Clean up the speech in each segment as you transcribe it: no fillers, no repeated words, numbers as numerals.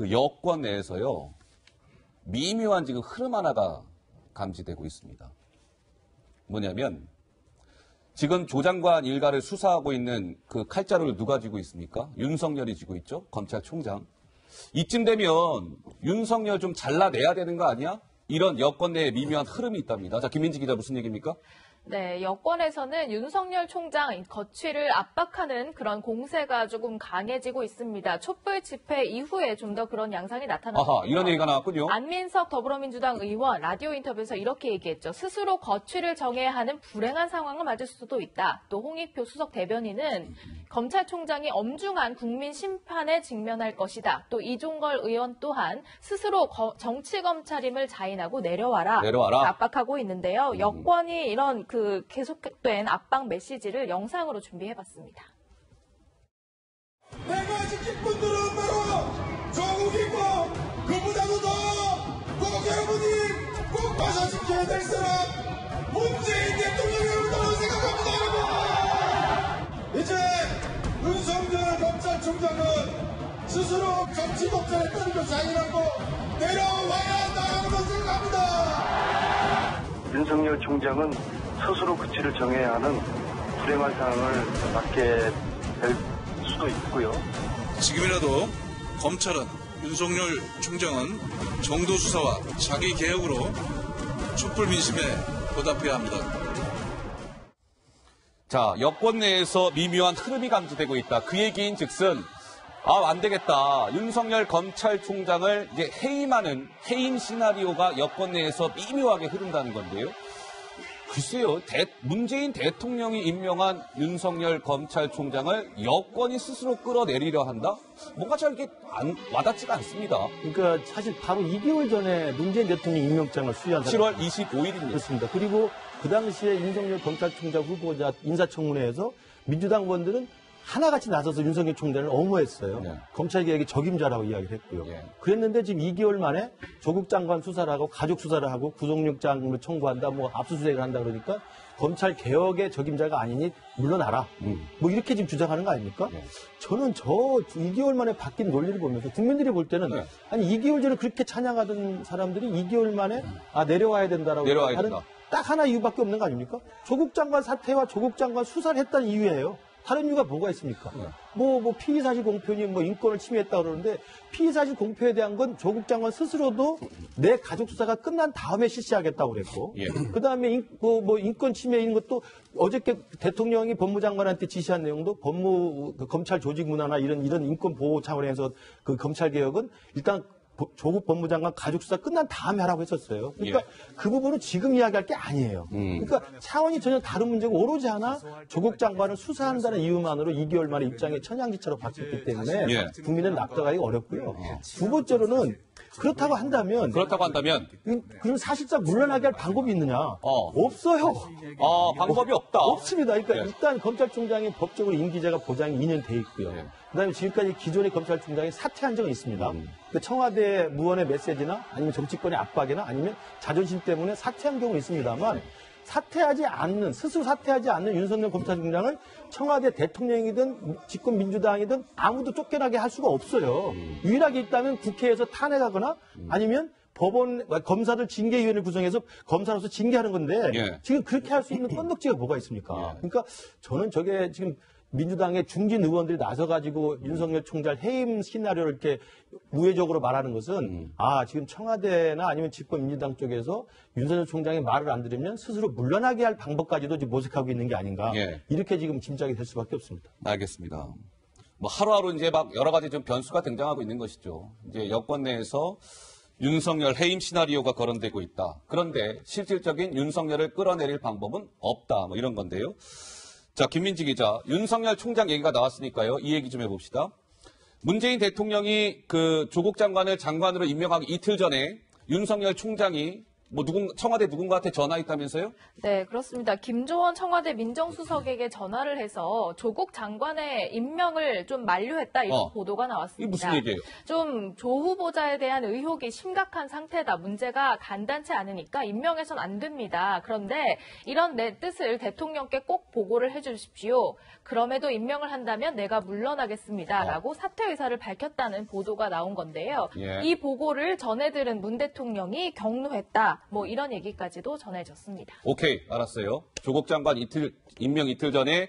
그 여권 내에서요, 미묘한 지금 흐름 하나가 감지되고 있습니다. 뭐냐면, 지금 조 장관 일가를 수사하고 있는 그 칼자루를 누가 쥐고 있습니까? 윤석열이 쥐고 있죠? 검찰총장. 이쯤 되면 윤석열 좀 잘라내야 되는 거 아니야? 이런 여권 내에 미묘한 흐름이 있답니다. 자, 김민지 기자 무슨 얘기입니까? 네, 여권에서는 윤석열 총장 거취를 압박하는 그런 공세가 조금 강해지고 있습니다. 촛불 집회 이후에 좀 더 그런 양상이 나타났습니다. 아하, 이런 얘기가 나왔군요. 안민석 더불어민주당 의원 라디오 인터뷰에서 이렇게 얘기했죠. 스스로 거취를 정해야 하는 불행한 상황을 맞을 수도 있다. 또 홍익표 수석 대변인은 검찰총장이 엄중한 국민 심판에 직면할 것이다. 또 이종걸 의원 또한 스스로 정치검찰임을 자인하고 내려와라. 압박하고 있는데요. 여권이 이런 그 계속된 압박 메시지를 영상으로 준비해봤습니다. 내가 지킨 분들은 바로 조국이고 그보다도 더 꼭 여러분이 꼭 마셔지켜야 될 사람 문재인 대통령이라고 생각합니다. 이제 윤석열 검찰총장은 스스로 정치검찰했다는 걸 자인하고 내려와야 한다고 생각합니다. 윤석열 총장은 스스로 거취를 정해야 하는 불행한 상황을 맞게 될 수도 있고요. 지금이라도 검찰은 윤석열 총장은 정도 수사와 자기 개혁으로 촛불 민심에 보답해야 합니다. 자, 여권 내에서 미묘한 흐름이 감지되고 있다. 그 얘기인 즉슨 안 되겠다. 윤석열 검찰총장을 이제 해임하는 해임 시나리오가 여권 내에서 미묘하게 흐른다는 건데요. 글쎄요, 문재인 대통령이 임명한 윤석열 검찰총장을 여권이 스스로 끌어내리려 한다? 뭔가 잘 이렇게 와닿지가 않습니다. 그러니까 사실 바로 2개월 전에 문재인 대통령 임명장을 수여한 7월 25일입니다. 그렇습니다. 그리고 그 당시에 윤석열 검찰총장 후보자 인사청문회에서 민주당 의원들은 하나같이 나서서 윤석열 총장을 옹호했어요. 네. 검찰개혁의 적임자라고 이야기를 했고요. 네. 그랬는데 지금 2개월 만에 조국 장관 수사를 하고 가족 수사를 하고 구속영장을 청구한다, 뭐 압수수색을 한다 그러니까 검찰개혁의 적임자가 아니니 물러나라. 뭐 이렇게 지금 주장하는 거 아닙니까? 네. 저는 저 2개월 만에 바뀐 논리를 보면서 국민들이 볼 때는 네. 아니 2개월 전에 그렇게 찬양하던 사람들이 2개월 만에 내려와야 된다라고 하는 딱 하나 이유밖에 없는 거 아닙니까? 조국 장관 사태와 조국 장관 수사를 했다는 이유예요. 다른 이유가 뭐가 있습니까? 뭐 피의사실 공표니 뭐 인권을 침해했다 그러는데 피의사실 공표에 대한 건 조국 장관 스스로도 내 가족 수사가 끝난 다음에 실시하겠다고 그랬고 그 다음에 뭐 인권 침해 이런 것도 어저께 대통령이 법무장관한테 지시한 내용도 검찰 조직 문화나 이런 인권 보호 차원에서 그 검찰 개혁은 일단 조국 법무장관 가족 수사 끝난 다음에 하라고 했었어요. 그러니까 그 부분은 지금 이야기할 게 아니에요. 그러니까 차원이 전혀 다른 문제고 오로지 하나 조국 장관을 수사한다는 이유만으로 2개월 만에 입장이 천양지차로 바뀌었기 때문에 국민은 납득하기 어렵고요. 두 번째로는 그렇다고 한다면 그럼 사실상 물러나게 할 방법이 있느냐? 없어요. 방법이 없다. 없습니다. 그러니까 일단 검찰총장이 법적으로 임기제가 보장이 2년 돼 있고요. 그다음에 지금까지 기존의 검찰총장이 사퇴한 적은 있습니다. 그 청와대 무언의 메시지나 아니면 정치권의 압박이나 아니면 자존심 때문에 사퇴한 경우는 있습니다만 스스로 사퇴하지 않는 윤석열 검찰총장을 청와대 대통령이든 집권 민주당이든 아무도 쫓겨나게 할 수가 없어요. 유일하게 있다면 국회에서 탄핵하거나 아니면 검사들 징계위원회를 구성해서 검사로서 징계하는 건데 지금 그렇게 할 수 있는 건덕지가 뭐가 있습니까? 그러니까 저는 저게 지금 민주당의 중진 의원들이 나서가지고 윤석열 총장 해임 시나리오를 이렇게 우회적으로 말하는 것은 지금 청와대나 아니면 집권 민주당 쪽에서 윤석열 총장의 말을 안 들으면 스스로 물러나게 할 방법까지도 지금 모색하고 있는 게 아닌가 이렇게 지금 짐작이 될 수밖에 없습니다. 알겠습니다. 뭐 하루하루 이제 막 여러 가지 좀 변수가 등장하고 있는 것이죠. 이제 여권 내에서 윤석열 해임 시나리오가 거론되고 있다. 그런데 실질적인 윤석열을 끌어내릴 방법은 없다. 뭐 이런 건데요. 자, 김민지 기자, 윤석열 총장 얘기가 나왔으니까요. 이 얘기 좀 해봅시다. 문재인 대통령이 그 조국 장관을 장관으로 임명하기 이틀 전에 윤석열 총장이 뭐 청와대 누군가한테 전화했다면서요? 네, 그렇습니다. 김조원 청와대 민정수석에게 전화를 해서 조국 장관의 임명을 좀 만류했다 이런 보도가 나왔습니다. 이게 무슨 얘기예요? 좀 조 후보자에 대한 의혹이 심각한 상태다. 문제가 간단치 않으니까 임명해선 안 됩니다. 그런데 이런 내 뜻을 대통령께 꼭 보고를 해주십시오. 그럼에도 임명을 한다면 내가 물러나겠습니다. 라고 사퇴 의사를 밝혔다는 보도가 나온 건데요. 예. 이 보고를 전해들은 문 대통령이 격노했다. 뭐 이런 얘기까지도 전해졌습니다. 오케이, 알았어요. 조국 장관 임명 이틀 전에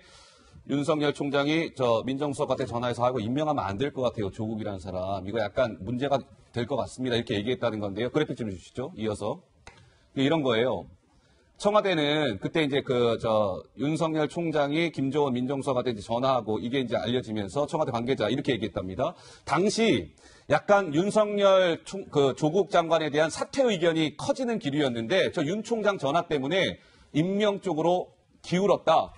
윤석열 총장이 민정수석한테 전화해서 하고 임명하면 안 될 것 같아요. 조국이라는 사람. 이거 약간 문제가 될 것 같습니다. 이렇게 얘기했다는 건데요. 그래픽 좀 주시죠. 이어서. 이런 거예요. 청와대는 그때 이제 윤석열 총장이 김조원 민정수석한테 이제 전화하고 이게 이제 알려지면서 청와대 관계자 이렇게 얘기했답니다. 당시 약간 윤석열 조국 장관에 대한 사퇴 의견이 커지는 기류였는데 저 윤 총장 전화 때문에 임명 쪽으로 기울었다.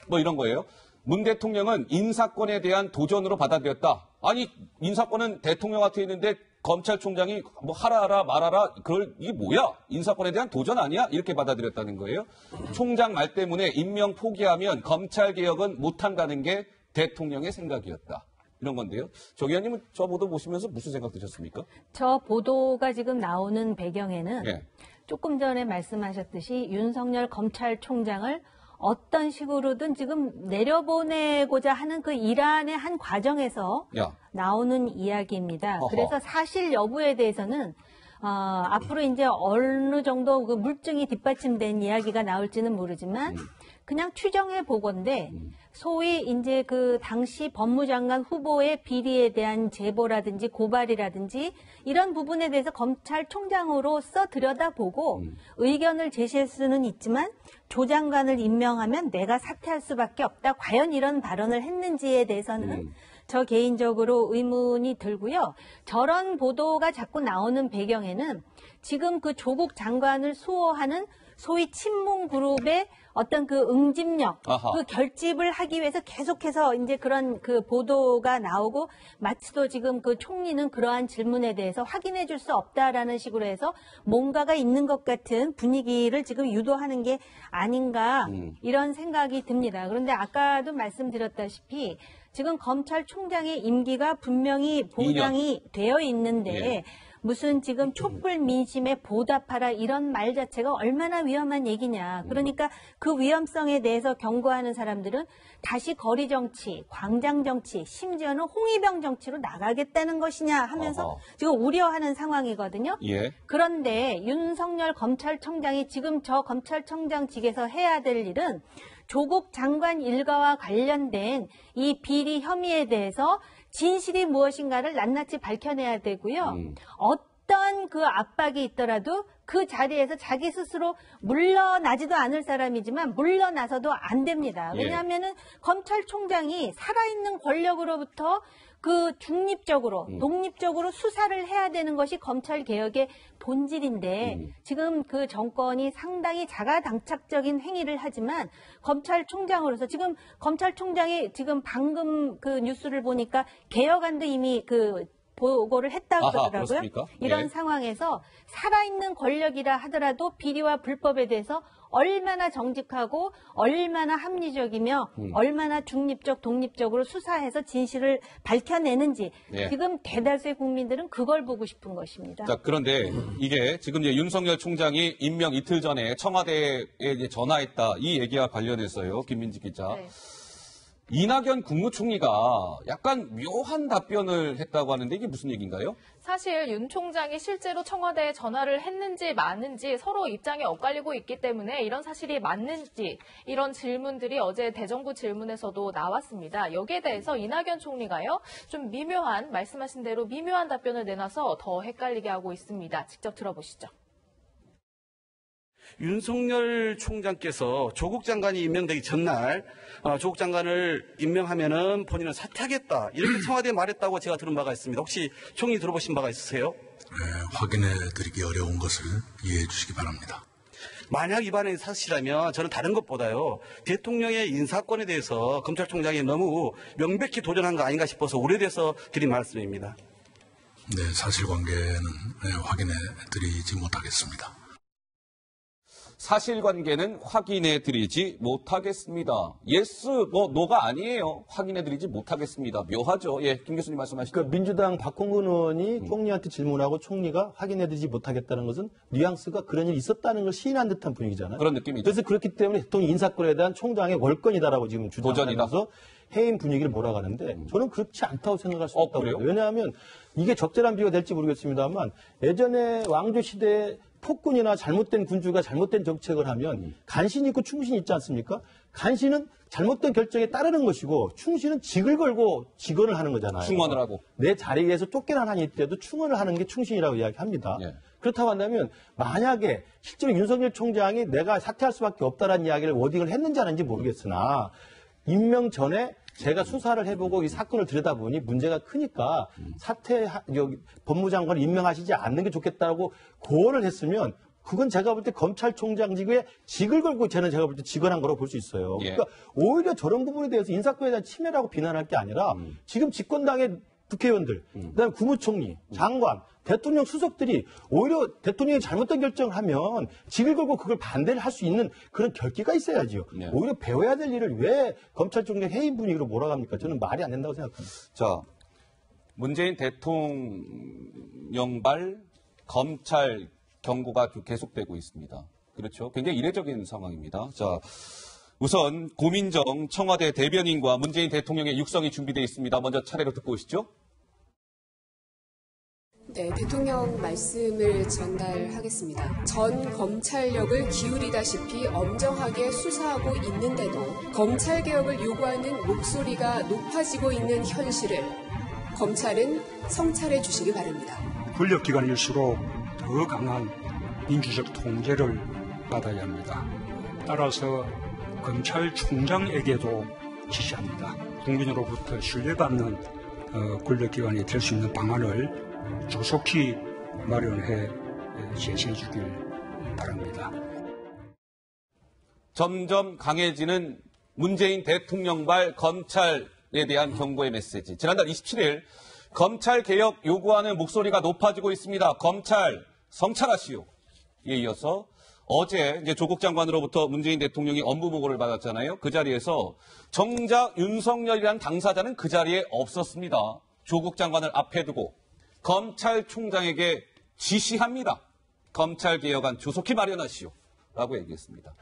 뭐 이런 거예요. 문 대통령은 인사권에 대한 도전으로 받아들였다. 아니 인사권은 대통령한테 있는데 검찰총장이 뭐 하라 말아라 이게 뭐야? 인사권에 대한 도전 아니야? 이렇게 받아들였다는 거예요. 총장 말 때문에 임명 포기하면 검찰개혁은 못한다는 게 대통령의 생각이었다. 이런 건데요. 조 의원님은 저 보도 보시면서 무슨 생각 드셨습니까? 저 보도가 지금 나오는 배경에는 예. 조금 전에 말씀하셨듯이 윤석열 검찰총장을 어떤 식으로든 지금 내려보내고자 하는 그 일환의 한 과정에서 나오는 이야기입니다. 어허. 그래서 사실 여부에 대해서는 앞으로 이제 어느 정도 그 물증이 뒷받침된 이야기가 나올지는 모르지만 그냥 추정해 보건데 소위 이제 그 당시 법무장관 후보의 비리에 대한 제보라든지 고발이라든지 이런 부분에 대해서 검찰총장으로서 들여다보고 의견을 제시할 수는 있지만 조 장관을 임명하면 내가 사퇴할 수밖에 없다. 과연 이런 발언을 했는지에 대해서는 저 개인적으로 의문이 들고요. 저런 보도가 자꾸 나오는 배경에는 지금 그 조국 장관을 수호하는 소위 친문 그룹의 어떤 그 응집력, 그 결집을 하기 위해서 계속해서 이제 그런 그 보도가 나오고 마치도 지금 그 총리는 그러한 질문에 대해서 확인해 줄 수 없다라는 식으로 해서 뭔가가 있는 것 같은 분위기를 지금 유도하는 게 아닌가 이런 생각이 듭니다. 그런데 아까도 말씀드렸다시피 지금 검찰총장의 임기가 분명히 보장이 되어 있는데 무슨 지금 촛불 민심에 보답하라 이런 말 자체가 얼마나 위험한 얘기냐. 그러니까 그 위험성에 대해서 경고하는 사람들은 다시 거리 정치, 광장 정치, 심지어는 홍위병 정치로 나가겠다는 것이냐 하면서 지금 우려하는 상황이거든요. 예. 그런데 윤석열 검찰총장이 지금 저 검찰총장직에서 해야 될 일은 조국 장관 일가와 관련된 이 비리 혐의에 대해서 진실이 무엇인가를 낱낱이 밝혀내야 되고요. 어떤 그 압박이 있더라도 그 자리에서 자기 스스로 물러나지도 않을 사람이지만 물러나서도 안 됩니다. 왜냐하면은 검찰총장이 살아있는 권력으로부터 그 중립적으로, 독립적으로 수사를 해야 되는 것이 검찰개혁의 본질인데 지금 그 정권이 상당히 자가당착적인 행위를 하지만 검찰총장으로서 지금 검찰총장이 지금 방금 그 뉴스를 보니까 개혁안도 이미 그 보고를 했다고 그러더라고요. 이런 상황에서 살아있는 권력이라 하더라도 비리와 불법에 대해서 얼마나 정직하고 얼마나 합리적이며 얼마나 중립적, 독립적으로 수사해서 진실을 밝혀내는지 지금 대다수의 국민들은 그걸 보고 싶은 것입니다. 자, 그런데 이게 지금 이제 윤석열 총장이 임명 이틀 전에 청와대에 이제 전화했다 이 얘기와 관련해서요. 김민지 기자. 네. 이낙연 국무총리가 약간 묘한 답변을 했다고 하는데 이게 무슨 얘기인가요? 사실 윤 총장이 실제로 청와대에 전화를 했는지 마는지 서로 입장이 엇갈리고 있기 때문에 이런 사실이 맞는지 이런 질문들이 어제 대정부 질문에서도 나왔습니다. 여기에 대해서 이낙연 총리가요. 좀 말씀하신 대로 미묘한 답변을 내놔서 더 헷갈리게 하고 있습니다. 직접 들어보시죠. 윤석열 총장께서 조국 장관이 임명되기 전날 조국 장관을 임명하면은 본인은 사퇴하겠다 이렇게 청와대에 말했다고 제가 들은 바가 있습니다. 혹시 총리 들어보신 바가 있으세요? 네, 확인해드리기 어려운 것을 이해해 주시기 바랍니다. 만약 이 발언이 사실이라면 저는 다른 것보다요. 대통령의 인사권에 대해서 검찰총장이 너무 명백히 도전한 거 아닌가 싶어서 우려돼서 드린 말씀입니다. 네, 사실관계는 확인해드리지 못하겠습니다. 사실관계는 확인해드리지 못하겠습니다. 예스, 노가 아니에요. 확인해드리지 못하겠습니다. 묘하죠. 예, 김 교수님 말씀하시죠. 그러니까 민주당 박홍근 의원이 총리한테 질문하고 총리가 확인해드리지 못하겠다는 것은 뉘앙스가 그런 일이 있었다는 걸 시인한 듯한 분위기잖아요. 그런 느낌이죠. 그래서 그렇기 때문에 대통령 인사권에 대한 총장의 월권이다라고 지금 주장하면서 해임 분위기를 몰아가는데 저는 그렇지 않다고 생각할 수 있다고 그래요? 봐요. 왜냐하면 이게 적절한 비유가 될지 모르겠습니다만 예전에 왕조 시대에 폭군이나 잘못된 군주가 잘못된 정책을 하면 간신이 있고 충신이 있지 않습니까? 간신은 잘못된 결정에 따르는 것이고 충신은 직을 걸고 직언을 하는 거잖아요. 충원을 하고. 내 자리에서 쫓겨난 한이 있더라도 충원을 하는 게 충신이라고 이야기합니다. 예. 그렇다고 한다면 만약에 실제로 윤석열 총장이 내가 사퇴할 수밖에 없다라는 이야기를 워딩을 했는지 안 했는지 모르겠으나 임명 전에 제가 수사를 해보고 이 사건을 들여다보니 문제가 크니까 법무장관을 임명하시지 않는 게 좋겠다고 고언을 했으면 그건 제가 볼 때 검찰총장직에 직을 걸고 제가 볼 때 직언한 거라고 볼 수 있어요. 예. 그러니까 오히려 저런 부분에 대해서 인사권에 대한 침해라고 비난할 게 아니라 지금 집권당의 국회의원들, 그다음에 국무총리, 장관, 대통령 수석들이 오히려 대통령이 잘못된 결정을 하면 직을 걸고 그걸 반대를 할 수 있는 그런 결기가 있어야지요. 네. 오히려 배워야 될 일을 왜 검찰총장 해임 분위기로 몰아갑니까? 저는 말이 안 된다고 생각합니다. 자, 문재인 대통령발 검찰 경고가 계속되고 있습니다. 그렇죠. 굉장히 이례적인 상황입니다. 자, 우선 고민정 청와대 대변인과 문재인 대통령의 육성이 준비되어 있습니다. 먼저 차례로 듣고 오시죠. 네, 대통령 말씀을 전달하겠습니다. 전 검찰력을 기울이다시피 엄정하게 수사하고 있는데도 검찰개혁을 요구하는 목소리가 높아지고 있는 현실을 검찰은 성찰해 주시기 바랍니다. 권력기관일수록 더 강한 민주적 통제를 받아야 합니다. 따라서 검찰총장에게도 지시합니다. 국민으로부터 신뢰받는 권력기관이 될 수 있는 방안을 조속히 마련해 제시해 주길 바랍니다. 점점 강해지는 문재인 대통령발 검찰에 대한 경고의 메시지. 지난달 27일 검찰개혁 요구하는 목소리가 높아지고 있습니다. 검찰 성찰하시오. 이에 이어서 어제 이제 조국 장관으로부터 문재인 대통령이 업무 보고를 받았잖아요. 그 자리에서 정작 윤석열이라는 당사자는 그 자리에 없었습니다. 조국 장관을 앞에 두고 검찰총장에게 지시합니다. 검찰개혁안 조속히 마련하시오. 라고 얘기했습니다.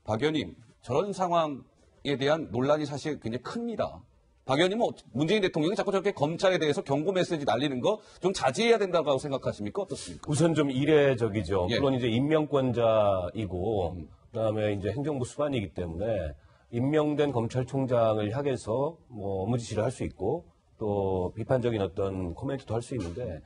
박 의원님, 저런 상황에 대한 논란이 사실 굉장히 큽니다. 박 의원님은 문재인 대통령이 자꾸 저렇게 검찰에 대해서 경고 메시지 날리는 거 좀 자제해야 된다고 생각하십니까? 어떻습니까? 우선 좀 이례적이죠. 예. 물론 이제 임명권자이고 그다음에 이제 행정부 수반이기 때문에 임명된 검찰총장을 향해서 뭐 업무 지시를 할 수 있고 또 비판적인 어떤 코멘트도 할 수 있는데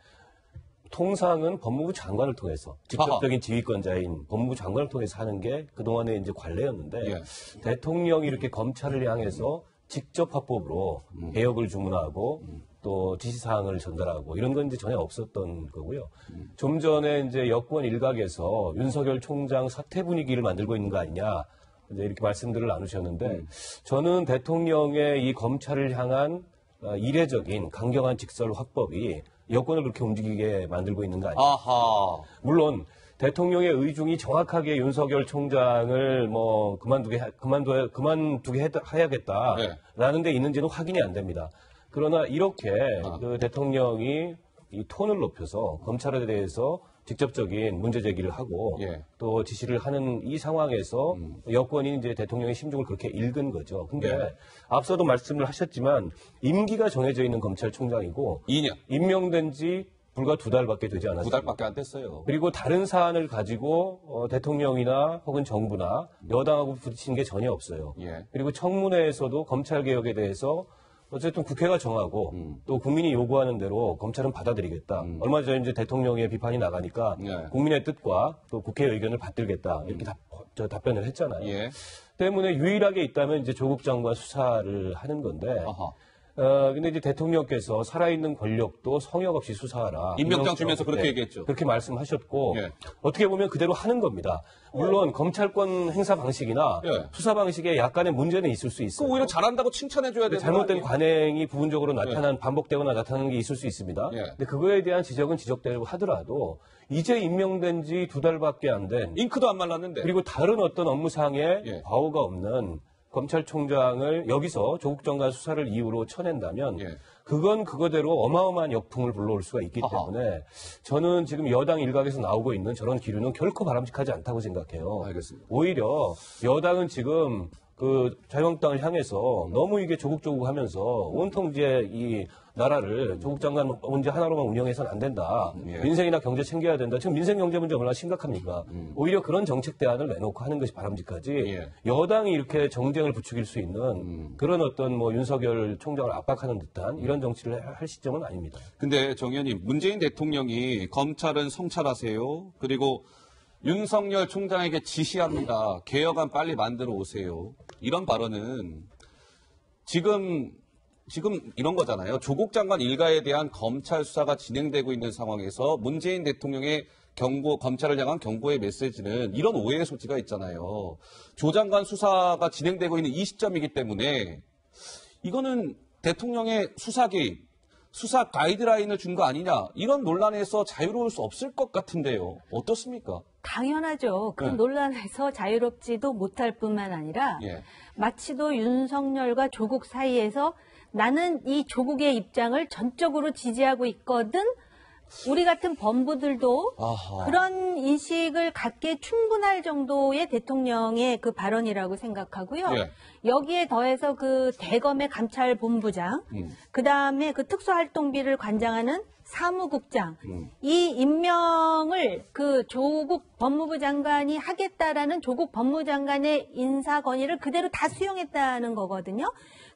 통상은 법무부 장관을 통해서 직접적인 지휘권자인 법무부 장관을 통해서 하는 게 그동안에 이제 관례였는데 예. 대통령이 이렇게 검찰을 향해서 직접 합법으로 개혁을 주문하고 또 지시사항을 전달하고 이런 건 이제 전혀 없었던 거고요. 좀 전에 이제 여권 일각에서 윤석열 총장 사퇴 분위기를 만들고 있는 거 아니냐 이제 이렇게 말씀들을 나누셨는데 저는 대통령의 이 검찰을 향한 이례적인 강경한 직설 확법이 여권을 그렇게 움직이게 만들고 있는 거 아니냐. 아하. 물론 대통령의 의중이 정확하게 윤석열 총장을 뭐 그만두게 해야겠다라는 데 있는지는 확인이 안 됩니다. 그러나 이렇게 그 대통령이 이 톤을 높여서 검찰에 대해서 직접적인 문제 제기를 하고 예. 또 지시를 하는 이 상황에서 여권이 이제 대통령의 심중을 그렇게 읽은 거죠. 근데 예. 앞서도 말씀을 하셨지만 임기가 정해져 있는 검찰총장이고 2년. 임명된 지 불과 2달밖에 되지 않았습니다. 2달밖에 안 됐어요. 그리고 다른 사안을 가지고 대통령이나 혹은 정부나 여당하고 부딪히는 게 전혀 없어요. 예. 그리고 청문회에서도 검찰개혁에 대해서 어쨌든 국회가 정하고 또 국민이 요구하는 대로 검찰은 받아들이겠다. 얼마 전에 이제 대통령의 비판이 나가니까 예. 국민의 뜻과 또 국회의 의견을 받들겠다. 이렇게 답변을 했잖아요. 예. 때문에 유일하게 있다면 이제 조국 장관 수사를 하는 건데 아하. 근데 이제 대통령께서 살아있는 권력도 성역 없이 수사하라. 임명장 주면서 그렇게 네, 얘기했죠. 그렇게 말씀하셨고, 예. 어떻게 보면 그대로 하는 겁니다. 물론 검찰권 행사 방식이나 예. 수사 방식에 약간의 문제는 있을 수 있어요. 오히려 잘한다고 칭찬해줘야 되는 잘못된 거 관행이 부분적으로 반복되거나 나타나는 게 있을 수 있습니다. 예. 근데 그거에 대한 지적은 지적되고 하더라도 이제 임명된 지 2달밖에 안 된 잉크도 안 말랐는데 그리고 다른 어떤 업무상의 예. 과오가 없는 검찰총장을 여기서 조국 장관 수사를 이유로 쳐낸다면 예. 그건 그거대로 어마어마한 역풍을 불러올 수가 있기 때문에 저는 지금 여당 일각에서 나오고 있는 저런 기류는 결코 바람직하지 않다고 생각해요. 알겠습니다. 오히려 여당은 지금 그 자유한국당을 향해서 너무 이게 조국조국 하면서 온통 이제 이 나라를 조국 장관 문제 하나로만 운영해서는 안 된다. 예. 민생이나 경제 챙겨야 된다. 지금 민생 경제 문제 얼마나 심각합니까? 오히려 그런 정책 대안을 내놓고 하는 것이 바람직하지. 예. 여당이 이렇게 정쟁을 부추길 수 있는 그런 어떤 뭐 윤석열 총장을 압박하는 듯한 이런 정치를 할 시점은 아닙니다. 근데 정 의원님, 문재인 대통령이 검찰은 성찰하세요. 그리고 윤석열 총장에게 지시합니다. 개혁안 빨리 만들어 오세요. 이런 발언은 지금 이런 거잖아요. 조국 장관 일가에 대한 검찰 수사가 진행되고 있는 상황에서 문재인 대통령의 검찰을 향한 경고의 메시지는 이런 오해의 소지가 있잖아요. 조 장관 수사가 진행되고 있는 이 시점이기 때문에 이거는 대통령의 수사 개입, 수사 가이드라인을 준 거 아니냐, 이런 논란에서 자유로울 수 없을 것 같은데요. 어떻습니까? 당연하죠. 그 네. 논란에서 자유롭지도 못할 뿐만 아니라 예. 마치도 윤석열과 조국 사이에서 나는 이 조국의 입장을 전적으로 지지하고 있거든. 우리 같은 범부들도 아하. 그런 인식을 갖게 충분할 정도의 대통령의 그 발언이라고 생각하고요. 예. 여기에 더해서 그 대검의 감찰본부장, 그 다음에 그 특수활동비를 관장하는 사무국장, 이 임명을 그 조국 법무부 장관이 하겠다라는 조국 법무장관의 인사 건의를 그대로 다 수용했다는 거거든요.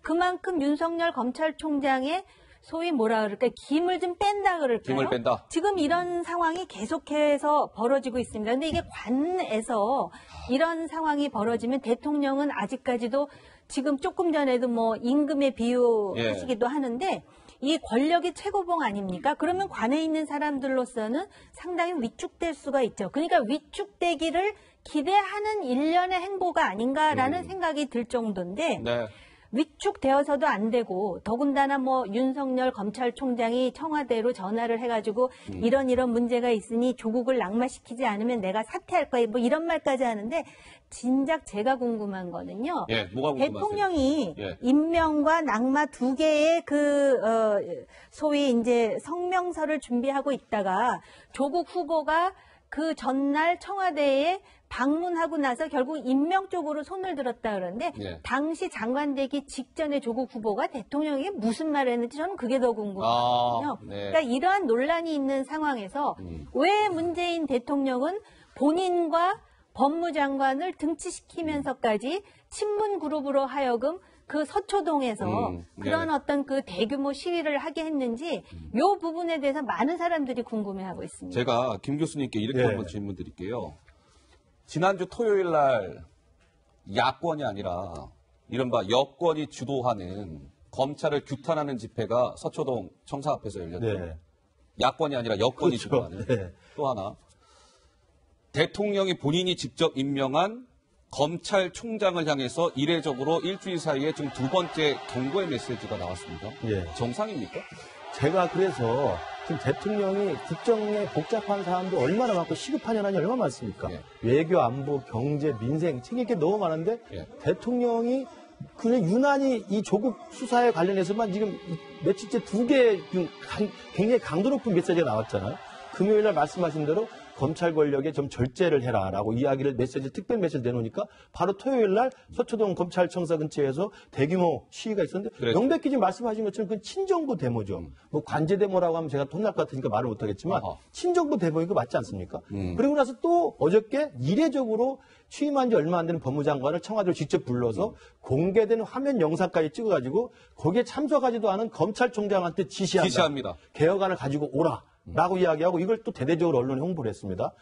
그만큼 윤석열 검찰총장의 소위 뭐라 그럴까, 김을 좀 뺀다 그럴까요? 김을 뺀다. 지금 이런 상황이 계속해서 벌어지고 있습니다. 근데 이게 관에서 이런 상황이 벌어지면 대통령은 아직까지도 지금 조금 전에도 뭐 임금에 비유하시기도 하는데 이 권력이 최고봉 아닙니까? 그러면 관에 있는 사람들로서는 상당히 위축될 수가 있죠. 그러니까 위축되기를 기대하는 일련의 행보가 아닌가라는 생각이 들 정도인데 네. 위축되어서도 안 되고 더군다나 뭐 윤석열 검찰총장이 청와대로 전화를 해가지고 이런 문제가 있으니 조국을 낙마시키지 않으면 내가 사퇴할 거야 뭐 이런 말까지 하는데 진작 제가 궁금한 거는요. 예, 뭐가 궁금하세요? 대통령이 예. 임명과 낙마 두 개의 소위 이제 성명서를 준비하고 있다가 조국 후보가 그 전날 청와대에 방문하고 나서 결국 임명 쪽으로 손을 들었다 그러는데 예. 당시 장관 되기 직전에 조국 후보가 대통령에게 무슨 말을 했는지 저는 그게 더 궁금하거든요. 네. 그러니까 이러한 논란이 있는 상황에서 왜 문재인 대통령은 본인과 법무장관을 등치시키면서까지 친문 그룹으로 하여금 그 서초동에서 그런 네. 어떤 그 대규모 시위를 하게 했는지 이 부분에 대해서 많은 사람들이 궁금해하고 있습니다. 제가 김 교수님께 이렇게 네. 한번 질문 드릴게요. 지난주 토요일 날 야권이 아니라 이른바 여권이 주도하는 검찰을 규탄하는 집회가 서초동 청사 앞에서 열렸죠. 네. 야권이 아니라 여권이 그렇죠. 주도하는. 네. 또 하나, 대통령이 본인이 직접 임명한 검찰총장을 향해서 이례적으로 일주일 사이에 지금 두 번째 경고의 메시지가 나왔습니다. 예. 정상입니까? 제가 그래서 지금 대통령이 국정에 복잡한 사람도 얼마나 많고 시급한 현안이 얼마나 많습니까? 예. 외교, 안보, 경제, 민생 챙길 게 너무 많은데 예. 대통령이 그냥 유난히 이 조국 수사에 관련해서만 지금 며칠째 두 개 굉장히 강도 높은 메시지가 나왔잖아요. 금요일 날 말씀하신 대로 검찰 권력에 좀 절제를 해라라고 이야기를 특별 메시지 내놓으니까 바로 토요일 날 서초동 검찰청사 근처에서 대규모 시위가 있었는데 그랬죠. 명백히 지금 말씀하신 것처럼 그건 친정부 데모죠. 뭐 관제 데모라고 하면 제가 혼날 것 같으니까 말을 못하겠지만 아하. 친정부 데모인 거 맞지 않습니까? 그리고 나서 또 어저께 이례적으로 취임한 지 얼마 안 되는 법무장관을 청와대로 직접 불러서 공개된 화면 영상까지 찍어가지고 거기에 참석하지도 않은 검찰총장한테 지시합니다. 개혁안을 가지고 오라. 라고 이야기하고 이걸 또 대대적으로 언론에 홍보를 했습니다.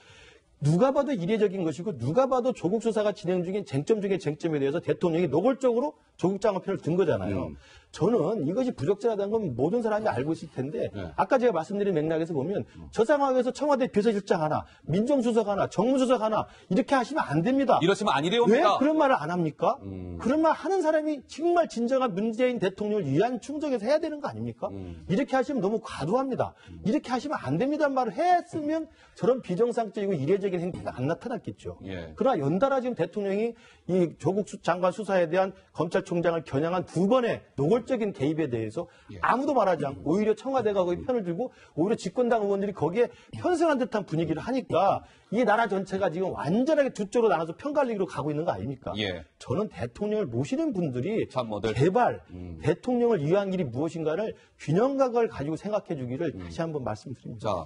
누가 봐도 이례적인 것이고 누가 봐도 조국 수사가 진행 중인 쟁점 중의 쟁점에 대해서 대통령이 노골적으로 조국 장관 편을 든 거잖아요. 저는 이것이 부적절하다는 건 모든 사람이 알고 있을 텐데 네. 아까 제가 말씀드린 맥락에서 보면 저 상황에서 청와대 비서실장 하나, 민정수석 하나, 정무수석 하나 이렇게 하시면 안 됩니다. 이러시면 아니래요. 왜 그런 말을 안 합니까? 그런 말 하는 사람이 정말 진정한 문재인 대통령을 위한 충정에서 해야 되는 거 아닙니까? 이렇게 하시면 너무 과도합니다. 이렇게 하시면 안 됩니다는 말을 했으면 저런 비정상적이고 이례적인 행태가 안 나타났겠죠. 예. 그러나 연달아 지금 대통령이 이 조국 장관 수사에 대한 검찰총장을 겨냥한 두 번의 노골적인 개입에 대해서 아무도 말하지 않고 오히려 청와대가 거기 편을 들고 오히려 집권당 의원들이 거기에 편승한 듯한 분위기를 하니까 이 나라 전체가 지금 완전하게 두 쪽으로 나눠서 편갈리기로 가고 있는 거 아닙니까? 예. 저는 대통령을 모시는 분들이 참모들. 제발 대통령을 위한 일이 무엇인가를 균형각을 가지고 생각해 주기를 다시 한번 말씀드립니다. 자,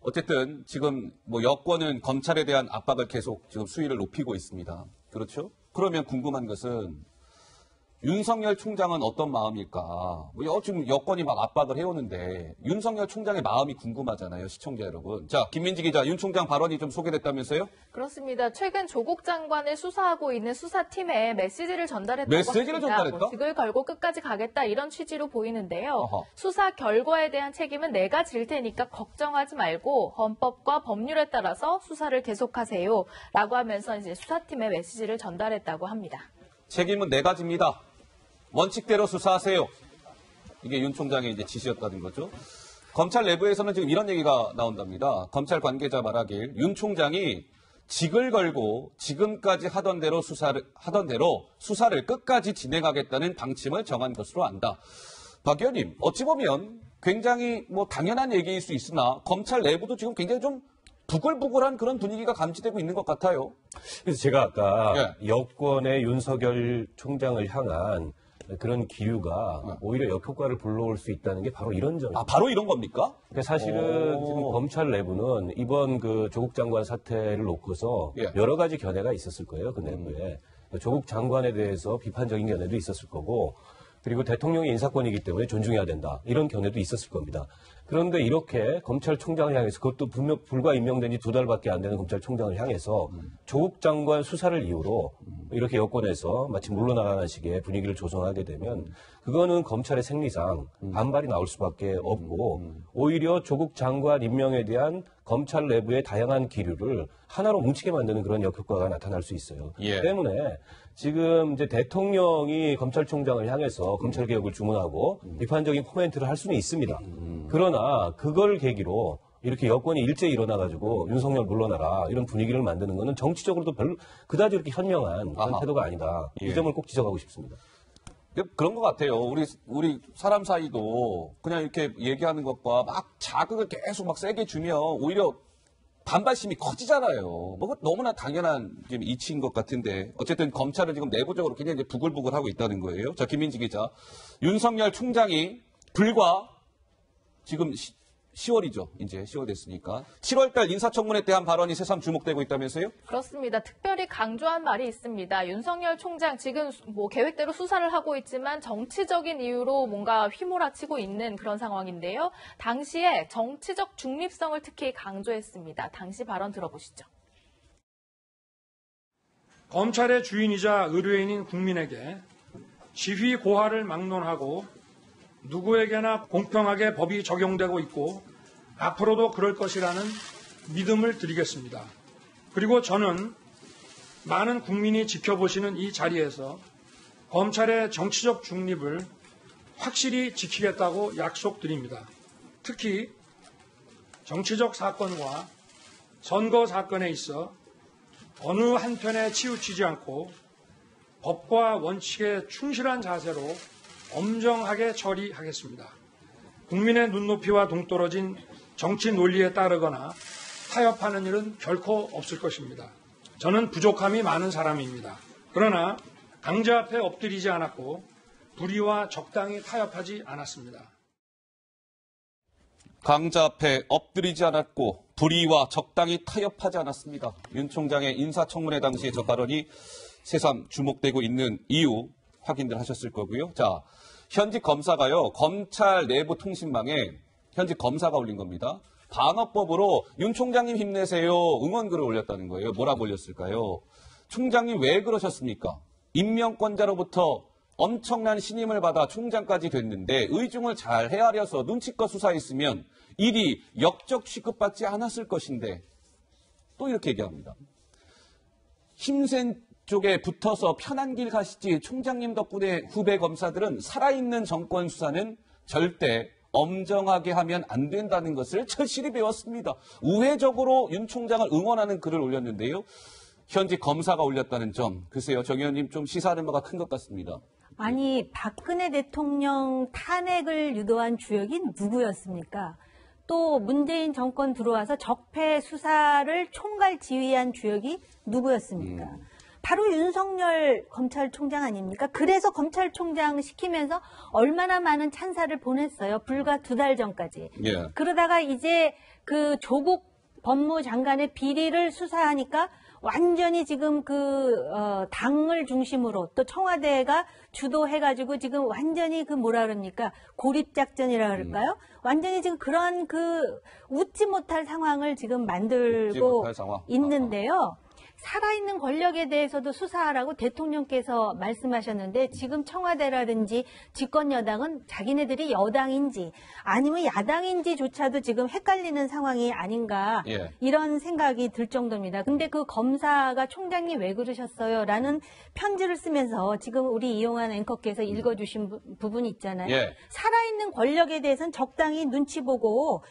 어쨌든 지금 뭐 여권은 검찰에 대한 압박을 계속 지금 수위를 높이고 있습니다. 그렇죠? 그러면 궁금한 것은 윤석열 총장은 어떤 마음일까? 뭐 지금 여권이 막 압박을 해오는데 윤석열 총장의 마음이 궁금하잖아요, 시청자 여러분. 자, 김민지 기자, 윤 총장 발언이 좀 소개됐다면서요? 그렇습니다. 최근 조국 장관을 수사하고 있는 수사팀에 메시지를 전달했다고 메시지를 합니다. 전달했다? 뭐 직을 걸고 끝까지 가겠다 이런 취지로 보이는데요. 어허. 수사 결과에 대한 책임은 내가 질 테니까 걱정하지 말고 헌법과 법률에 따라서 수사를 계속하세요. 라고 하면서 이제 수사팀에 메시지를 전달했다고 합니다. 책임은 내가 집니다. 원칙대로 수사하세요. 이게 윤 총장의 이제 지시였다는 거죠. 검찰 내부에서는 지금 이런 얘기가 나온답니다. 검찰 관계자 말하길 윤 총장이 직을 걸고 지금까지 하던 대로 수사를 끝까지 진행하겠다는 방침을 정한 것으로 안다. 박 의원님, 어찌 보면 굉장히 뭐 당연한 얘기일 수 있으나 검찰 내부도 지금 굉장히 좀 부글부글한 그런 분위기가 감지되고 있는 것 같아요. 그래서 제가 아까 여권의 윤석열 총장을 향한 그런 기류가 오히려 역효과를 불러올 수 있다는 게 바로 이런 점이에요. 아, 바로 이런 겁니까? 그러니까 사실은 지금 검찰 내부는 이번 그 조국 장관 사태를 놓고서 여러 가지 견해가 있었을 거예요. 그 내부에. 조국 장관에 대해서 비판적인 견해도 있었을 거고 그리고 대통령의 인사권이기 때문에 존중해야 된다. 이런 견해도 있었을 겁니다. 그런데 이렇게 검찰총장을 향해서 그것도 불과 임명된 지 2달밖에 안 되는 검찰총장을 향해서 조국 장관 수사를 이유로 이렇게 여권에서 마치 물러나가는 식의 분위기를 조성하게 되면 그거는 검찰의 생리상 반발이 나올 수밖에 없고 오히려 조국 장관 임명에 대한 검찰 내부의 다양한 기류를 하나로 뭉치게 만드는 그런 역효과가 나타날 수 있어요. 때문에 지금 이제 대통령이 검찰총장을 향해서 검찰개혁을 주문하고 비판적인 코멘트를 할 수는 있습니다. 그러나 그걸 계기로 이렇게 여권이 일제히 일어나가지고 윤석열 물러나라 이런 분위기를 만드는 것은 정치적으로도 별로 그다지 이렇게 현명한 그런 태도가 아니다. 이 점을 꼭 지적하고 싶습니다. 그런 것 같아요. 우리 사람 사이도 그냥 이렇게 얘기하는 것과 막 자극을 계속 막 세게 주면 오히려 반발심이 커지잖아요. 뭐 너무나 당연한 지금 이치인 것 같은데 어쨌든 검찰은 지금 내부적으로 굉장히 이제 부글부글하고 있다는 거예요. 자, 김민지 기자, 윤석열 총장이 불과 지금 10월이죠. 이제 10월 됐으니까. 7월달 인사청문회 때 한 발언이 새삼 주목되고 있다면서요? 그렇습니다. 특별히 강조한 말이 있습니다. 윤석열 총장 지금 뭐 계획대로 수사를 하고 있지만 정치적인 이유로 뭔가 휘몰아치고 있는 그런 상황인데요. 당시에 정치적 중립성을 특히 강조했습니다. 당시 발언 들어보시죠. 검찰의 주인이자 의뢰인인 국민에게 지휘 고하를 막론하고 누구에게나 공평하게 법이 적용되고 있고 앞으로도 그럴 것이라는 믿음을 드리겠습니다. 그리고 저는 많은 국민이 지켜보시는 이 자리에서 검찰의 정치적 중립을 확실히 지키겠다고 약속드립니다. 특히 정치적 사건과 선거 사건에 있어 어느 한편에 치우치지 않고 법과 원칙에 충실한 자세로 엄정하게 처리하겠습니다. 국민의 눈높이와 동떨어진 정치 논리에 따르거나 타협하는 일은 결코 없을 것입니다. 저는 부족함이 많은 사람입니다. 그러나 강자 앞에 엎드리지 않았고 불의와 적당히 타협하지 않았습니다. 강자 앞에 엎드리지 않았고 불의와 적당히 타협하지 않았습니다. 윤 총장의 인사청문회 당시의 저 발언이 새삼 주목되고 있는 이유 확인들 하셨을 거고요. 자, 현직 검사가요, 검찰 내부 통신망에 현직 검사가 올린 겁니다. 방어법으로 윤 총장님 힘내세요 응원글을 올렸다는 거예요. 뭐라고 올렸을까요? 총장님 왜 그러셨습니까? 임명권자로부터 엄청난 신임을 받아 총장까지 됐는데 의중을 잘 헤아려서 눈치껏 수사했으면 일이 역적 취급받지 않았을 것인데 또 이렇게 얘기합니다. 힘센 쪽에 붙어서 편한 길 가시지 총장님 덕분에 후배 검사들은 살아있는 정권 수사는 절대 엄정하게 하면 안 된다는 것을 절실히 배웠습니다. 우회적으로 윤 총장을 응원하는 글을 올렸는데요. 현직 검사가 올렸다는 점, 글쎄요, 정 의원님 좀 시사하는 바가 큰 것 같습니다. 아니, 박근혜 대통령 탄핵을 유도한 주역이 누구였습니까? 또 문재인 정권 들어와서 적폐 수사를 총괄 지휘한 주역이 누구였습니까? 바로 윤석열 검찰총장 아닙니까? 그래서 검찰총장 시키면서 얼마나 많은 찬사를 보냈어요. 불과 2달 전까지. 예. 그러다가 이제 그 조국 법무장관의 비리를 수사하니까 완전히 지금 당을 중심으로 또 청와대가 주도해가지고 지금 완전히 뭐라 그럽니까? 고립작전이라 그럴까요? 완전히 지금 그런 웃지 못할 상황을 지금 만들고 있는데요. 살아있는 권력에 대해서도 수사하라고 대통령께서 말씀하셨는데 지금 청와대라든지 집권 여당은 자기네들이 여당인지 아니면 야당인지조차도 지금 헷갈리는 상황이 아닌가 이런 생각이 들 정도입니다. 근데 그 검사가 총장님 왜 그러셨어요? 라는 편지를 쓰면서 지금 우리 이용한 앵커께서 읽어주신 부분이 있잖아요. 살아있는 권력에 대해서는 적당히 눈치 보고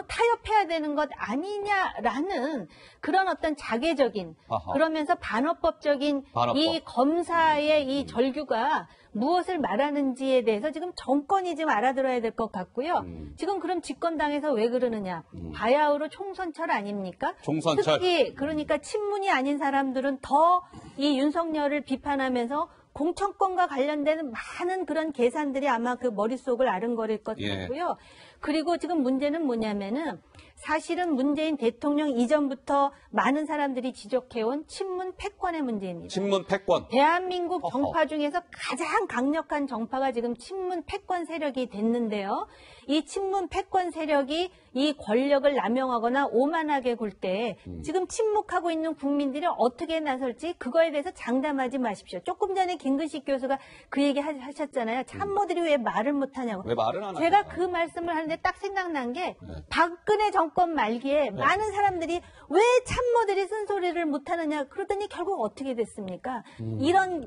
타협해야 되는 것 아니냐라는 그런 어떤 자개적인 그러면서 반어법적인 이 검사의 이 절규가 무엇을 말하는지에 대해서 지금 정권이 좀 알아들어야 될 것 같고요. 지금 그럼 집권당에서 왜 그러느냐. 바야흐로 총선철 아닙니까? 총선철. 특히 그러니까 친문이 아닌 사람들은 더 이 윤석열을 비판하면서 공천권과 관련되는 많은 그런 계산들이 아마 그 머릿속을 아른거릴 것 같고요. 그리고 지금 문제는 뭐냐면은 사실은 문재인 대통령 이전부터 많은 사람들이 지적해온 친문 패권의 문제입니다. 친문 패권. 대한민국 정파 중에서 가장 강력한 정파가 지금 친문 패권 세력이 됐는데요. 이 친문 패권 세력이 이 권력을 남용하거나 오만하게 굴 때 지금 침묵하고 있는 국민들이 어떻게 나설지 그거에 대해서 장담하지 마십시오. 조금 전에 김근식 교수가 그 얘기 하셨잖아요. 참모들이 왜 말을 못하냐고. 왜 말을 안 하냐. 제가 그 말씀을 하는데 딱 생각난 게 박근혜 정권 말기에 많은 사람들이 왜 참모들이 쓴소리를 못하느냐 그러더니 결국 어떻게 됐습니까?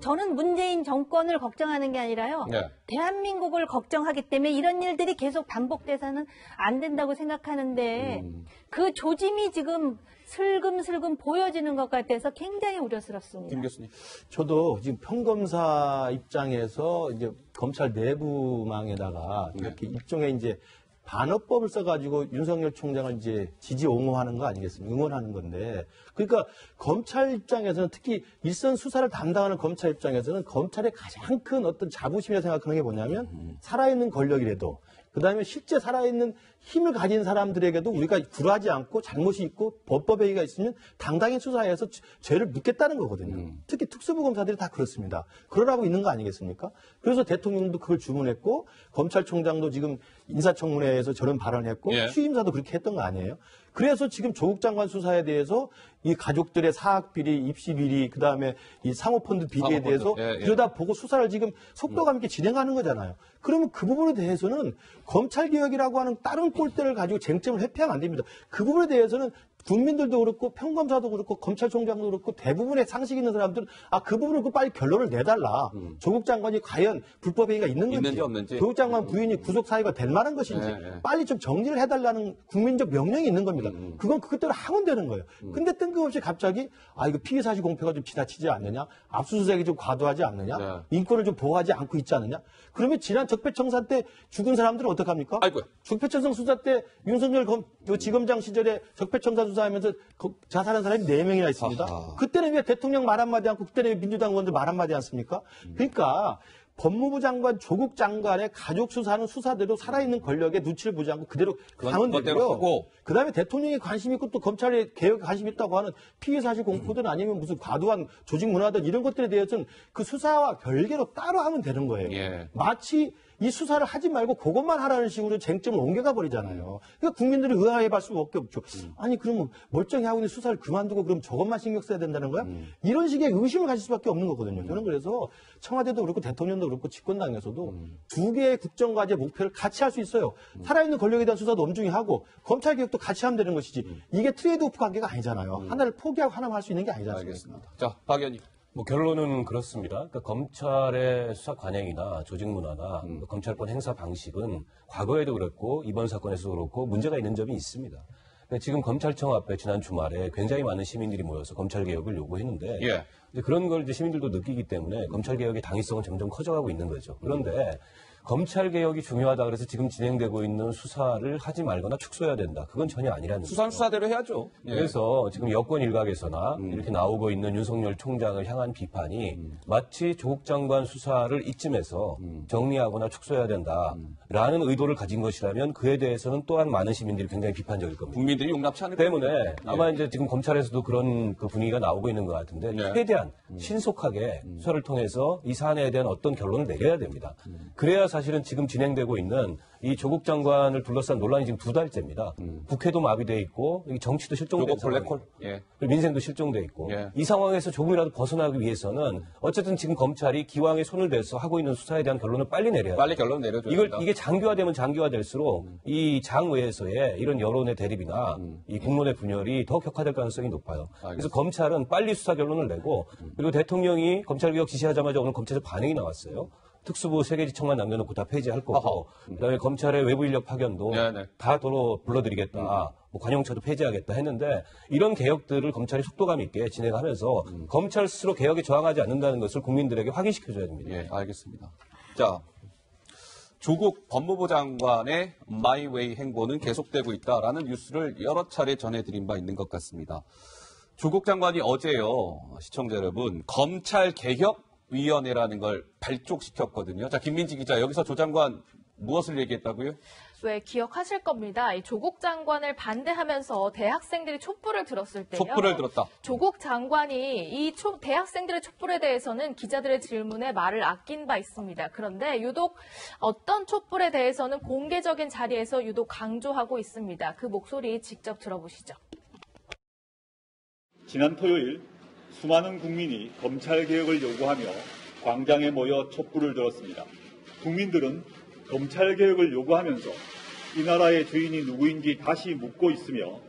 저는 문재인 정권을 걱정하는 게 아니라요. 대한민국을 걱정하기 때문에 이런 일들이 계속 반복돼서는 안 된다고 생각하는데 그 조짐이 지금 슬금슬금 보여지는 것 같아서 굉장히 우려스럽습니다. 김 교수님. 저도 지금 평검사 입장에서 이제 검찰 내부망에다가 이렇게 일종의 이제 반어법을 써가지고 윤석열 총장을 이제 지지 옹호하는 거 아니겠습니까? 응원하는 건데. 그러니까 검찰 입장에서는 특히 일선 수사를 담당하는 검찰 입장에서는 검찰의 가장 큰 어떤 자부심이라 생각하는 게 뭐냐면 살아있는 권력이라도 그다음에 실제 살아있는 힘을 가진 사람들에게도 우리가 굴하지 않고 잘못이 있고 법법에 의가 있으면 당당히 수사해서 죄를 묻겠다는 거거든요. 특히 특수부 검사들이 다 그렇습니다. 그러라고 있는 거 아니겠습니까? 그래서 대통령도 그걸 주문했고 검찰총장도 지금 인사청문회에서 저런 발언했고 취임사도 그렇게 했던 거 아니에요? 그래서 지금 조국 장관 수사에 대해서 이 가족들의 사학 비리, 입시 비리, 그다음에 이 사모펀드 비리에 대해서 들여다보고 수사를 지금 속도감 있게 진행하는 거잖아요. 그러면 그 부분에 대해서는 검찰개혁이라고 하는 다른 꼴대를 가지고 쟁점을 회피하면 안 됩니다. 그 부분에 대해서는 국민들도 그렇고 평검사도 그렇고 검찰총장도 그렇고 대부분의 상식 있는 사람들은 그 부분을 빨리 결론을 내달라. 조국 장관이 과연 불법 행위가 있는지 없는지 조국 장관 부인이 구속 사유가 될 만한 것인지 빨리 좀 정리를 해달라는 국민적 명령이 있는 겁니다. 그건 그것대로 하면 되는 거예요. 근데 뜬금없이 갑자기 이거 피의사실 공표가 좀 지나치지 않느냐? 압수수색이 좀 과도하지 않느냐? 인권을 좀 보호하지 않고 있지 않느냐? 그러면 지난 적폐청산 때 죽은 사람들은 어떡합니까? 적폐청산 수사 때 윤석열 지검장 시절에 적폐청산 수사하면서 자살한 사람이 4명이나 있습니다. 그때는 왜 대통령 말 한마디 않고 그때는 왜 민주당 의원들 말 한마디 않습니까? 그러니까 법무부 장관, 조국 장관의 가족 수사는 수사대로 살아있는 권력에 눈치를 보지 않고 그대로 가면 되고요. 그다음에 대통령이 관심 있고 또 검찰에 개혁에 관심 있다고 하는 피의사실 공표든 아니면 무슨 과도한 조직 문화든 이런 것들에 대해서는 그 수사와 별개로 따로 하면 되는 거예요. 마치 이 수사를 하지 말고 그것만 하라는 식으로 쟁점을 옮겨가 버리잖아요. 그러니까 국민들이 의아해할 수밖에 없죠. 아니 그러면 멀쩡히 하고 있는 수사를 그만두고 그럼 저것만 신경 써야 된다는 거야? 이런 식의 의심을 가질 수밖에 없는 거거든요. 저는 그래서 청와대도 그렇고 대통령도 그렇고 집권당에서도 두 개의 국정과제 목표를 같이 할 수 있어요. 살아있는 권력에 대한 수사도 엄중히 하고 검찰 개혁도 같이 하면 되는 것이지 이게 트레이드오프 관계가 아니잖아요. 하나를 포기하고 하나만 할 수 있는 게 아니잖아요. 알겠습니다. 자, 박 의원님. 뭐 결론은 그렇습니다. 그러니까 검찰의 수사 관행이나 조직 문화나 검찰권 행사 방식은 과거에도 그렇고 이번 사건에서도 그렇고 문제가 있는 점이 있습니다. 그러니까 지금 검찰청 앞에 지난 주말에 굉장히 많은 시민들이 모여서 검찰 개혁을 요구했는데 예. 이제 그런 걸 이제 시민들도 느끼기 때문에 검찰 개혁의 당위성은 점점 커져가고 있는 거죠. 그런데 검찰 개혁이 중요하다 그래서 지금 진행되고 있는 수사를 하지 말거나 축소해야 된다. 그건 전혀 아니라는 거죠. 수사는 수사대로 해야죠. 예. 그래서 지금 여권 일각에서나 이렇게 나오고 있는 윤석열 총장을 향한 비판이 마치 조국 장관 수사를 이쯤에서 정리하거나 축소해야 된다라는 의도를 가진 것이라면 그에 대해서는 또한 많은 시민들이 굉장히 비판적일 겁니다. 국민들이 용납치 않을 때문에 겁니다. 아마 이제 지금 검찰에서도 그런 그 분위기가 나오고 있는 것 같은데 최대한 신속하게 수사를 통해서 이 사안에 대한 어떤 결론을 내려야 됩니다. 그래야 사실은 지금 진행되고 있는 이 조국 장관을 둘러싼 논란이 지금 2달째입니다. 국회도 마비돼 있고 정치도 실종돼 있고 블랙홀. 예. 민생도 실종돼 있고 예. 이 상황에서 조금이라도 벗어나기 위해서는 어쨌든 지금 검찰이 기왕에 손을 대서 하고 있는 수사에 대한 결론을 빨리 내려야 돼요. 빨리 결론 내려줘야 된다. 이게 장기화되면 장기화될수록 이 장외에서의 이런 여론의 대립이나 이 국론의 분열이 더 격화될 가능성이 높아요. 그래서 검찰은 빨리 수사 결론을 내고 그리고 대통령이 검찰개혁 지시하자마자 오늘 검찰에서 반응이 나왔어요. 특수부 3개 지청만 남겨놓고 다 폐지할 거고 그다음에 검찰의 외부 인력 파견도 다 도로 불러드리겠다. 뭐 관용차도 폐지하겠다 했는데 이런 개혁들을 검찰이 속도감 있게 진행하면서 검찰 스스로 개혁에 저항하지 않는다는 것을 국민들에게 확인시켜줘야 됩니다. 예, 알겠습니다. 자, 조국 법무부 장관의 마이웨이 행보는 계속되고 있다라는 뉴스를 여러 차례 전해드린 바 있는 것 같습니다. 조국 장관이 어제요, 시청자 여러분, 검찰개혁위원회라는 걸 발족시켰거든요. 자, 김민지 기자, 여기서 조 장관 무엇을 얘기했다고요? 왜 기억하실 겁니다. 이 조국 장관을 반대하면서 대학생들이 촛불을 들었을 때요. 촛불을 들었다. 조국 장관이 이 대학생들의 촛불에 대해서는 기자들의 질문에 말을 아낀 바 있습니다. 그런데 유독 어떤 촛불에 대해서는 공개적인 자리에서 유독 강조하고 있습니다. 그 목소리 직접 들어보시죠. 지난 토요일 수많은 국민이 검찰개혁을 요구하며 광장에 모여 촛불을 들었습니다. 국민들은 검찰개혁을 요구하면서 이 나라의 주인이 누구인지 다시 묻고 있으며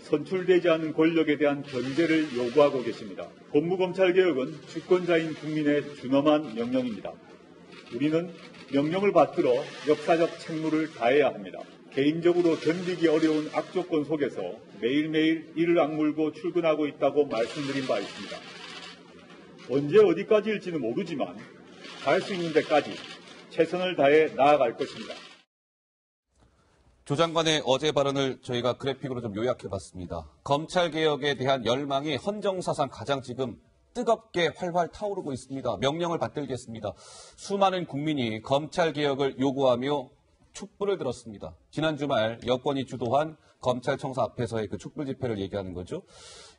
선출되지 않은 권력에 대한 견제를 요구하고 계십니다. 법무검찰개혁은 주권자인 국민의 준엄한 명령입니다. 우리는 명령을 받들어 역사적 책무를 다해야 합니다. 개인적으로 견디기 어려운 악조건 속에서 매일매일 이를 악물고 출근하고 있다고 말씀드린 바 있습니다. 언제 어디까지일지는 모르지만 갈 수 있는 데까지 최선을 다해 나아갈 것입니다. 조 장관의 어제 발언을 저희가 그래픽으로 좀 요약해봤습니다. 검찰개혁에 대한 열망이 헌정사상 가장 지금 뜨겁게 활활 타오르고 있습니다. 명령을 받들겠습니다. 수많은 국민이 검찰개혁을 요구하며 촛불을 들었습니다. 지난 주말 여권이 주도한 검찰청사 앞에서의 그 촛불 집회를 얘기하는 거죠.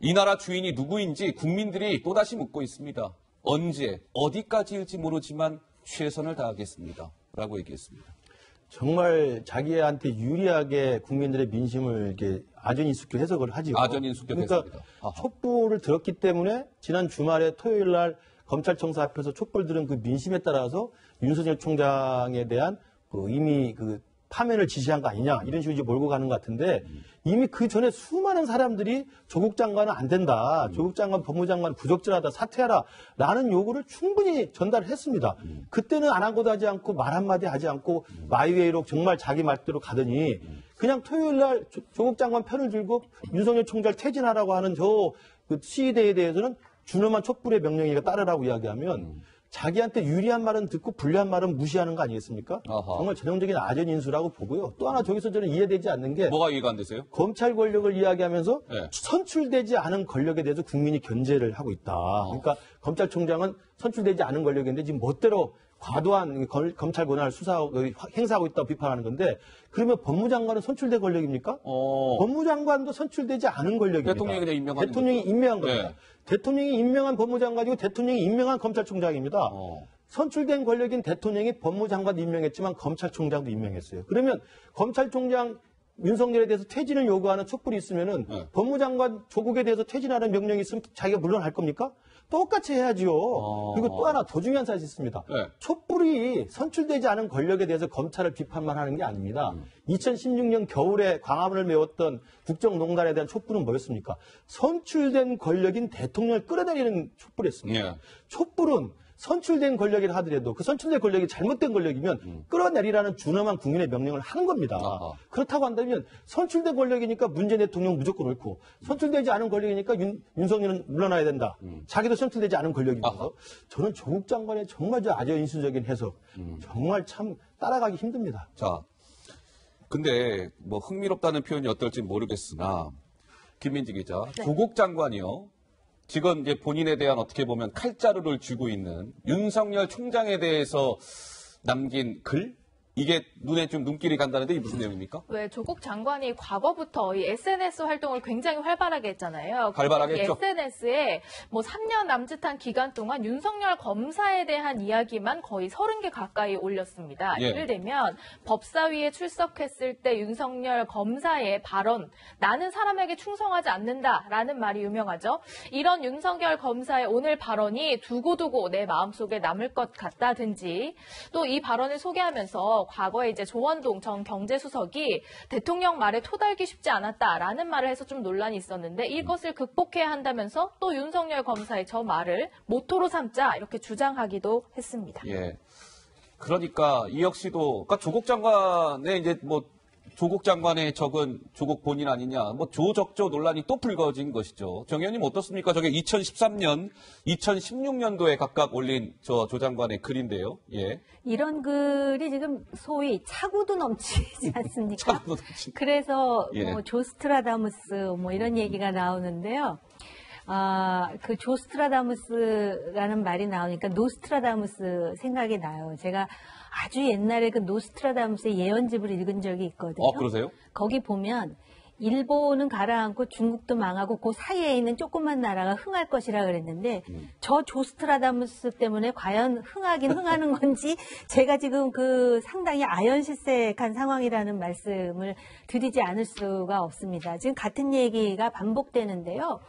이 나라 주인이 누구인지 국민들이 또다시 묻고 있습니다. 언제, 어디까지일지 모르지만 최선을 다하겠습니다. 라고 얘기했습니다. 정말 자기한테 유리하게 국민들의 민심을 이렇게 아전인수교 해석을 하죠. 아전인수교 그러니까 해석이다. 촛불을 들었기 때문에 지난 주말에 토요일 날 검찰청사 앞에서 촛불 들은 그 민심에 따라서 윤석열 총장에 대한 이미 파면을 지시한 거 아니냐 이런 식으로 이제 몰고 가는 것 같은데 이미 그 전에 수많은 사람들이 조국 장관은 안 된다. 조국 장관, 법무장관 부적절하다. 사퇴하라. 라는 요구를 충분히 전달을 했습니다. 그때는 아랑곳 하지 않고 말 한마디 하지 않고 마이웨이로 정말 자기 말대로 가더니 그냥 토요일 날 조국 장관 편을 들고 윤석열 총장 퇴진하라고 하는 그 시위대에 대해서는 준엄한 촛불의 명령이가 따르라고 이야기하면 자기한테 유리한 말은 듣고 불리한 말은 무시하는 거 아니겠습니까? 아하. 정말 전형적인 아전인수라고 보고요. 또 하나 저기서 저는 이해되지 않는 게 뭐가 이해가 안 되세요? 검찰 권력을 이야기하면서 네. 선출되지 않은 권력에 대해서 국민이 견제를 하고 있다. 그러니까 검찰총장은 선출되지 않은 권력인데 지금 멋대로 과도한 검찰 권한을 행사하고 있다고 비판하는 건데 그러면 법무장관은 선출된 권력입니까? 법무장관도 선출되지 않은 권력입니다. 대통령이 그냥 임명한 대통령이 임명한 겁니다. 네. 대통령이 임명한 법무장관이고 대통령이 임명한 검찰총장입니다. 선출된 권력인 대통령이 법무장관도 임명했지만 검찰총장도 임명했어요. 그러면 검찰총장 윤석열에 대해서 퇴진을 요구하는 촛불이 있으면은 법무장관 조국에 대해서 퇴진하는 명령이 있으면 자기가 물러날 겁니까? 똑같이 해야지요. 그리고 또 하나 더 중요한 사실이 있습니다. 촛불이 선출되지 않은 권력에 대해서 검찰을 비판만 하는 게 아닙니다. 2016년 겨울에 광화문을 메웠던 국정농단에 대한 촛불은 뭐였습니까? 선출된 권력인 대통령을 끌어내리는 촛불이었습니다. 촛불은 선출된 권력이라 하더라도 그 선출된 권력이 잘못된 권력이면 끌어내리라는 준엄한 국민의 명령을 하는 겁니다. 그렇다고 한다면 선출된 권력이니까 문재인 대통령 무조건 옳고 선출되지 않은 권력이니까 윤석열은 물러나야 된다. 자기도 선출되지 않은 권력이면서 저는 조국 장관의 정말 아주 인수적인 해석 정말 참 따라가기 힘듭니다. 자, 근데 뭐 흥미롭다는 표현이 어떨지 모르겠으나 김민지 기자, 조국 장관이요. 지금 이제 본인에 대한 어떻게 보면 칼자루를 쥐고 있는 윤석열 총장에 대해서 남긴 글? 이게 눈에 좀 눈길이 간다는데 이게 무슨 내용입니까? 왜 조국 장관이 과거부터 이 SNS 활동을 굉장히 활발하게 했잖아요. 활발하게 했죠. SNS에 뭐 3년 남짓한 기간 동안 윤석열 검사에 대한 이야기만 거의 30개 가까이 올렸습니다. 예를 들면 법사위에 출석했을 때 윤석열 검사의 발언, 나는 사람에게 충성하지 않는다라는 말이 유명하죠. 이런 윤석열 검사의 오늘 발언이 두고두고 내 마음속에 남을 것 같다든지 또 이 발언을 소개하면서 과거에 이제 조원동 전 경제수석이 대통령 말에 토달기 쉽지 않았다라는 말을 해서 좀 논란이 있었는데 이것을 극복해야 한다면서 또 윤석열 검사의 저 말을 모토로 삼자 이렇게 주장하기도 했습니다. 예. 그러니까 이 역시도 그러니까 조국 장관의 이제 뭐 조국 장관의 적은 조국 본인 아니냐, 뭐 조적조 논란이 또 불거진 것이죠. 정 의원님 어떻습니까? 저게 2013년, 2016년도에 각각 올린 조 장관의 글인데요. 예. 이런 글이 지금 소위 차고도 넘치지 않습니까? 차고도 넘치. 그래서 뭐 조스트라다무스 뭐 이런 얘기가 나오는데요. 그 조스트라다무스라는 말이 나오니까 노스트라다무스 생각이 나요. 제가 아주 옛날에 그 노스트라다무스의 예언집을 읽은 적이 있거든요. 그러세요? 거기 보면 일본은 가라앉고 중국도 망하고 그 사이에 있는 조그만 나라가 흥할 것이라 그랬는데 저 조스트라다무스 때문에 과연 흥하긴 흥하는 건지 제가 지금 그 상당히 아연실색한 상황이라는 말씀을 드리지 않을 수가 없습니다. 지금 같은 얘기가 반복되는데요.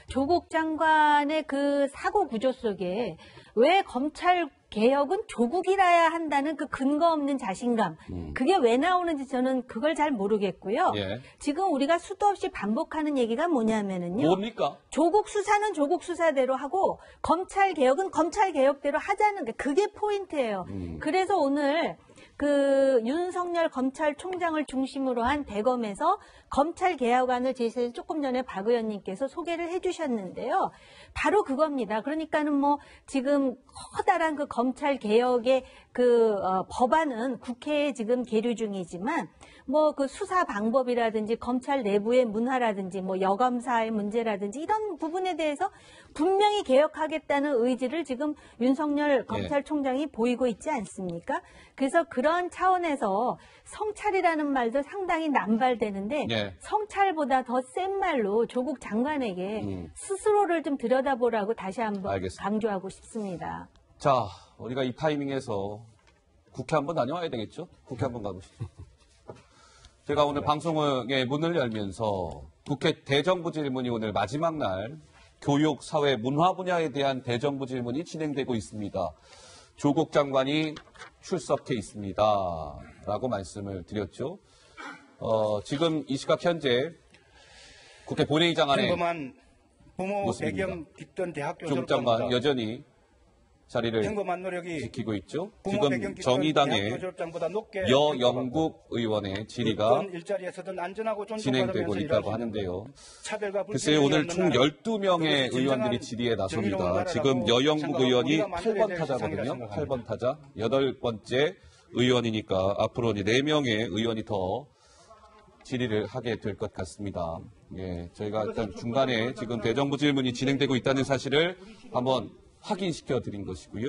조국 장관의 그 사고 구조 속에 왜 검찰 개혁은 조국이라야 한다는 그 근거 없는 자신감. 그게 왜 나오는지 저는 그걸 잘 모르겠고요. 지금 우리가 수도 없이 반복하는 얘기가 뭐냐면은요. 뭡니까? 조국 수사는 조국 수사대로 하고 검찰 개혁은 검찰 개혁대로 하자는 게 그게 포인트예요. 그래서 오늘 그 윤석열 검찰총장을 중심으로 한 대검에서 검찰 개혁안을 제시해서 조금 전에 박 의원님께서 소개를 해주셨는데요. 바로 그겁니다. 그러니까는 뭐 지금 커다란 그 검찰 개혁의 그 법안은 국회에 지금 계류 중이지만 뭐 그 수사 방법이라든지 검찰 내부의 문화라든지 뭐 여검사의 문제라든지 이런 부분에 대해서 분명히 개혁하겠다는 의지를 지금 윤석열 검찰총장이 보이고 있지 않습니까? 그래서 그런 차원에서 성찰이라는 말도 상당히 남발되는데 성찰보다 더 센 말로 조국 장관에게 스스로를 좀 들여다보라고 다시 한번 강조하고 싶습니다. 자, 우리가 이 타이밍에서 국회 한번 다녀와야 되겠죠? 국회 한번 가보시죠. 제가 오늘 방송의 문을 열면서 국회 대정부 질문이 오늘 마지막 날 교육, 사회, 문화 분야에 대한 대정부 질문이 진행되고 있습니다. 조국 장관이 출석해 있습니다. 라고 말씀을 드렸죠. 지금 이 시각 현재 국회 본회의장 안에 평범한 부모 배경 뒷던 대학교 조국 장관 여전히 자리를 지키고 있죠. 지금 정의당의 여영국 의원의 질의가 진행되고 있다고 하는데요. 글쎄요, 오늘 총 12명의 의원들이 질의에 나섭니다. 지금 여영국 의원이 8번 타자거든요. 8번 타자. 8번째 의원이니까 앞으로 4명의 의원이 더 질의를 하게 될 것 같습니다. 예, 저희가 일단 중간에 지금 대정부 질문이 진행되고 있다는 사실을 한번 확인시켜 드린 것이고요.